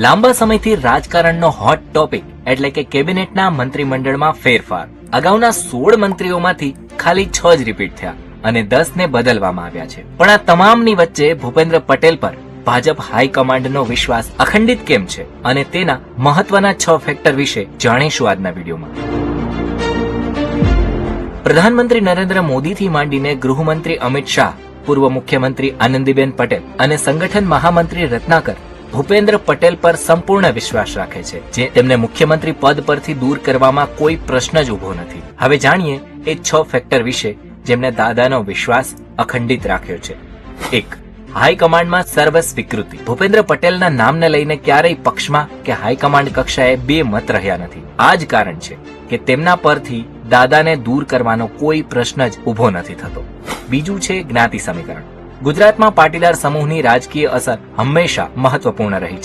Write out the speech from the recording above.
લાંબા સમયથી રાજકારણનો hot topic એટલે કે કેબિનેટના મંત્રીમંડળમાં ફેરફાર. અગાઉના 16 મંત્રીઓમાંથી ખાલી 6 જ રિપીટ થયા અને 10 ને બદલવામાં આવ્યા છે. પણ આ તમામની વચ્ચે ભૂપેન્દ્ર પટેલ પર ભાજપ હાઈકમાન્ડનો વિશ્વાસ અખંડિત કેમ છે અને તેના મહત્વના 6 ફેક્ટર વિશે જાણીશું આજના વિડીયોમાં. પ્રધાનમંત્રી નરેન્દ્ર મોદીથી માંડીને ગૃહમંત્રી અમિત શાહ, પૂર્વ મુખ્યમંત્રી આનંદીબેન પટેલ અને સંગઠન મહામંત્રી રત્નાકર ભૂપેન્દ્ર પટેલ પર સંપૂર્ણ વિશ્વાસ રાખે છે, જે તેમને મુખ્યમંત્રી પદ પરથી દૂર કરવામાં કોઈ પ્રશ્ન જ ઉભો નથી. હવે જાણીએ એ 6 ફેક્ટર વિશે જેમને દાદાનો વિશ્વાસ અખંડિત રાખ્યો છે. 1. હાઈકમાન્ડમાં સર્વ સ્વીકૃતિ. ભૂપેન્દ્ર પટેલના નામને લઈને ક્યારેય પક્ષમાં કે હાઈકમાન્ડ કક્ષાએ બે મત રહ્યા નથી. આ જ કારણ છે કે તેમના પરથી દાદાને દૂર કરવાનો કોઈ પ્રશ્ન જ ઉભો નથી થતો. બીજું છે જ્ઞાતિ સમીકરણ. ગુજરાતમાં પાટીદાર સમૂહની રાજકીય અસર હંમેશા મહત્વપૂર્ણ રહી છે.